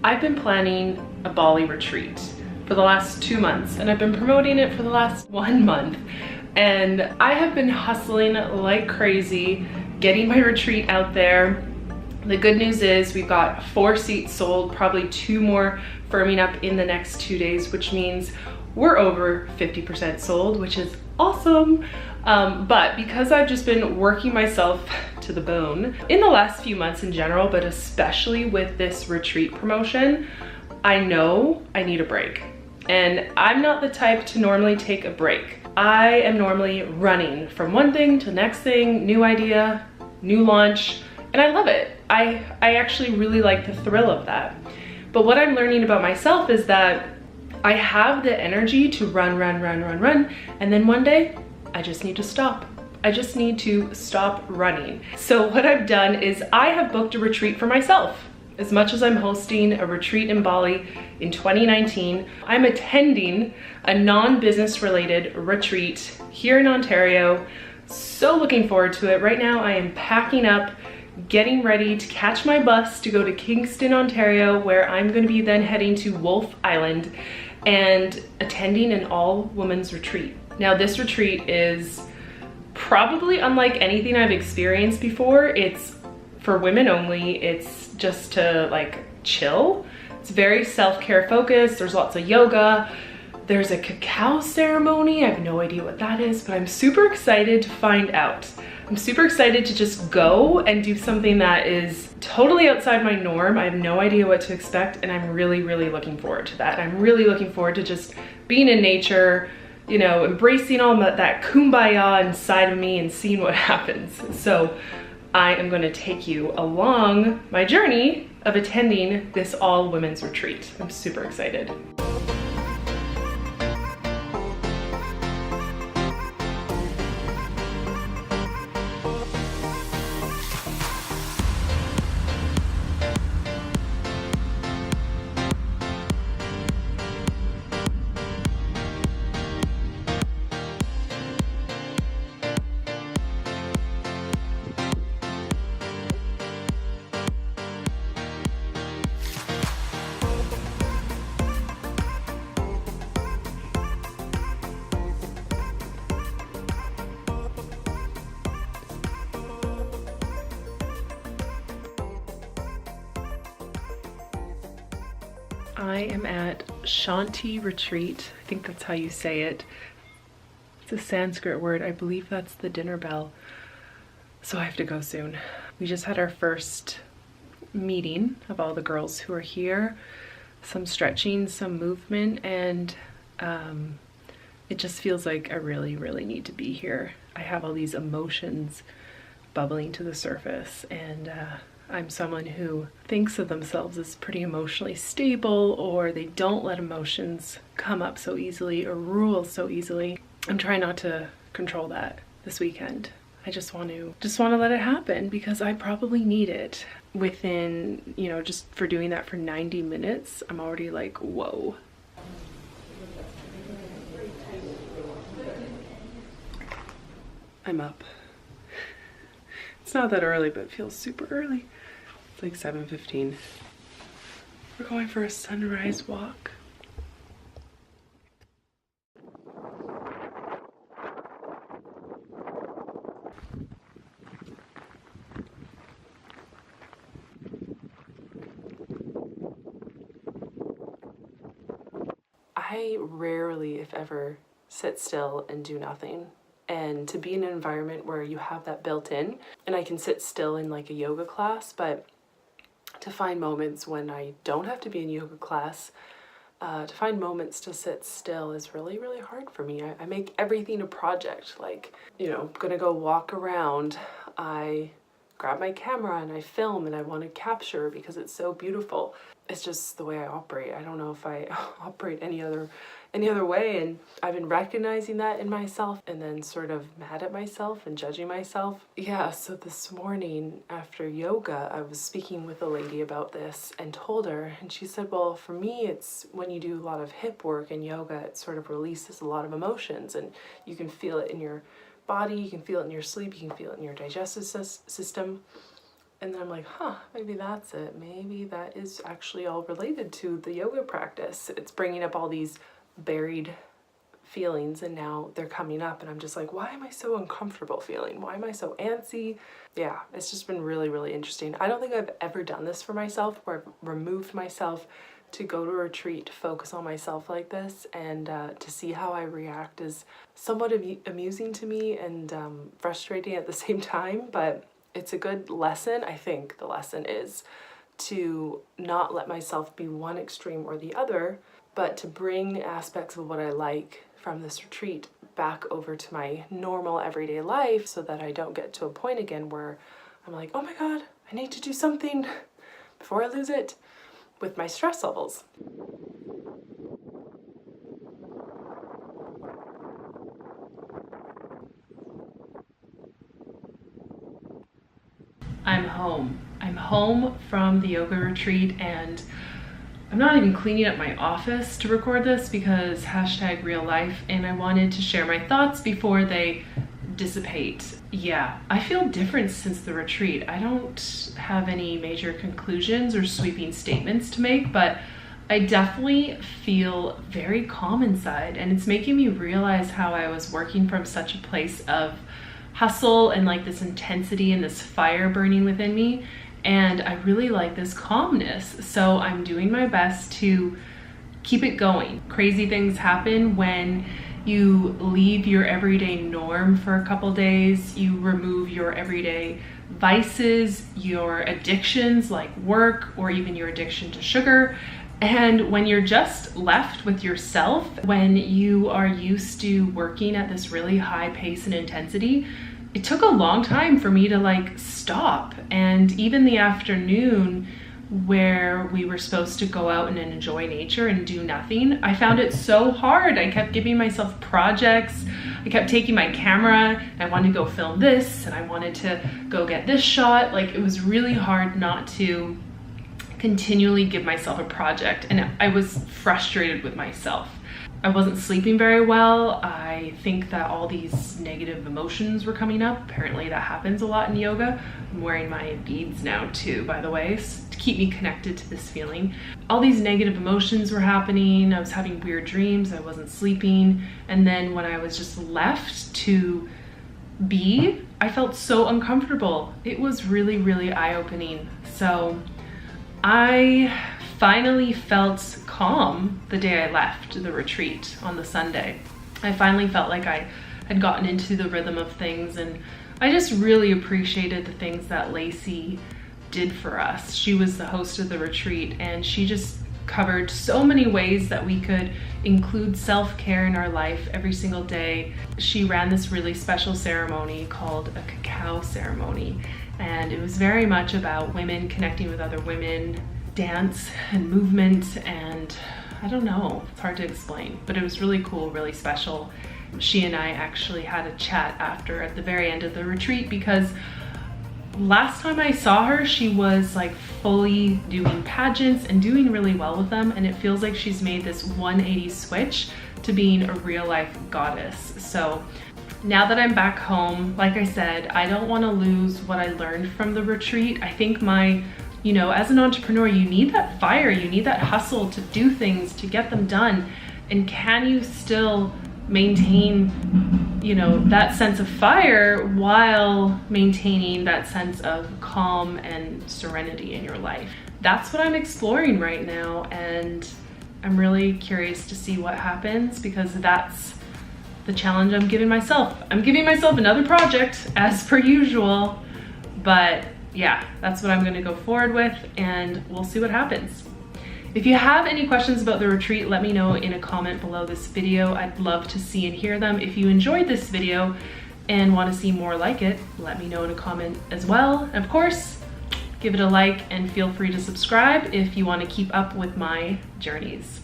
I've been planning a Bali retreat for the last 2 months, and I've been promoting it for the last 1 month. And I have been hustling like crazy, getting my retreat out there. The good news is we've got 4 seats sold, probably 2 more firming up in the next 2 days, which means we're over 50% sold, which is awesome. But because I've just been working myself to the bone in the last few months in general, but especially with this retreat promotion, I know I need a break. And I'm not the type to normally take a break. I am normally running from one thing to the next thing, new idea, new launch, and I love it. I actually really like the thrill of that. But what I'm learning about myself is that I have the energy to run, and then one day I just need to stop. I just need to stop running. So what I've done is I have booked a retreat for myself. As much as I'm hosting a retreat in Bali in 2019, I'm attending a non-business related retreat here in Ontario. So looking forward to it. Right now I am packing up, getting ready to catch my bus to go to Kingston, Ontario, where I'm going to be then heading to Wolfe Island and attending an all-women's retreat. Now this retreat is probably unlike anything I've experienced before. It's for women only. It's just to like chill. It's very self-care focused. There's lots of yoga. There's a cacao ceremony. I have no idea what that is, but I'm super excited to find out. I'm super excited to just go and do something that is totally outside my norm. I have no idea what to expect, and I'm really looking forward to that. I'm really looking forward to just being in nature, you know, embracing all that kumbaya inside of me and seeing what happens. So I am going to take you along my journey of attending this all women's retreat. I'm super excited. I am at Shanti Retreat. I think that's how you say it. It's a Sanskrit word. I believe that's the dinner bell. So I have to go soon. We just had our first meeting of all the girls who are here. Some stretching, some movement, and it just feels like I really need to be here. I have all these emotions bubbling to the surface, and I'm someone who thinks of themselves as pretty emotionally stable, or they don't let emotions come up so easily or rule so easily. I'm trying not to control that this weekend. I just want to let it happen because I probably need it. Within, you know, just for doing that for 90 minutes, I'm already like, whoa. I'm up. It's not that early, but it feels super early. It's like 7:15. We're going for a sunrise walk. I rarely, if ever, sit still and do nothing. And to be in an environment where you have that built in, and I can sit still in like a yoga class, but to find moments when I don't have to be in yoga class, to find moments to sit still is really hard for me. I make everything a project. Like, you know, I'm gonna go walk around, I grab my camera and I film and I want to capture because it's so beautiful. It's just the way I operate. I don't know if I operate any other way, and I've been recognizing that in myself and then sort of mad at myself and judging myself. Yeah, so this morning after yoga, I was speaking with a lady about this and told her, and she said, well, for me, it's when you do a lot of hip work in yoga, it sort of releases a lot of emotions, and you can feel it in your body, you can feel it in your sleep, you can feel it in your digestive system. And then I'm like, huh, maybe that's it. Maybe that is actually all related to the yoga practice. It's bringing up all these buried feelings and now they're coming up and I'm just like, why am I so uncomfortable feeling? Why am I so antsy? Yeah, it's just been really, really interesting. I don't think I've ever done this for myself where I've removed myself to go to a retreat, to focus on myself like this, and to see how I react is somewhat amusing to me and frustrating at the same time, but it's a good lesson. I think the lesson is to not let myself be one extreme or the other, but to bring aspects of what I like from this retreat back over to my normal everyday life so that I don't get to a point again where I'm like, oh my God, I need to do something before I lose it with my stress levels. I'm home. I'm home from the yoga retreat and I'm not even cleaning up my office to record this because hashtag real life, and I wanted to share my thoughts before they dissipate. Yeah, I feel different since the retreat. I don't have any major conclusions or sweeping statements to make, but I definitely feel very calm inside, and it's making me realize how I was working from such a place of hustle and like this intensity and this fire burning within me. And I really like this calmness. So I'm doing my best to keep it going. Crazy things happen when you leave your everyday norm for a couple days, you remove your everyday vices, your addictions like work, or even your addiction to sugar. And when you're just left with yourself, when you are used to working at this really high pace and intensity, it took a long time for me to like stop. And even the afternoon where we were supposed to go out and enjoy nature and do nothing, I found it so hard. I kept giving myself projects. I kept taking my camera. I wanted to go film this and I wanted to go get this shot. Like, it was really hard not to continually give myself a project, and I was frustrated with myself. I wasn't sleeping very well. I think that all these negative emotions were coming up. Apparently that happens a lot in yoga. I'm wearing my beads now too, by the way, to keep me connected to this feeling. All these negative emotions were happening. I was having weird dreams. I wasn't sleeping. And then when I was just left to be, I felt so uncomfortable. It was really, really eye-opening. So I finally felt calm the day I left the retreat on the Sunday. I finally felt like I had gotten into the rhythm of things, and I just really appreciated the things that Lacey did for us. She was the host of the retreat, and she just covered so many ways that we could include self-care in our life every single day. She ran this really special ceremony called a cacao ceremony, and it was very much about women connecting with other women, dance and movement, and I don't know, it's hard to explain, but it was really cool, really special. She and I actually had a chat after at the very end of the retreat, because last time I saw her, she was like fully doing pageants and doing really well with them, and it feels like she's made this 180 switch to being a real life goddess. So now that I'm back home, like I said, I don't want to lose what I learned from the retreat. I think as an entrepreneur, you need that fire, you need that hustle to do things, to get them done. And can you still maintain, that sense of fire while maintaining that sense of calm and serenity in your life? That's what I'm exploring right now, and I'm really curious to see what happens, because that's the challenge I'm giving myself. I'm giving myself another project as per usual, but yeah, that's what I'm going to go forward with, and we'll see what happens. If you have any questions about the retreat, let me know in a comment below this video. I'd love to see and hear them. If you enjoyed this video and want to see more like it, let me know in a comment as well. And of course, give it a like and feel free to subscribe if you want to keep up with my journeys.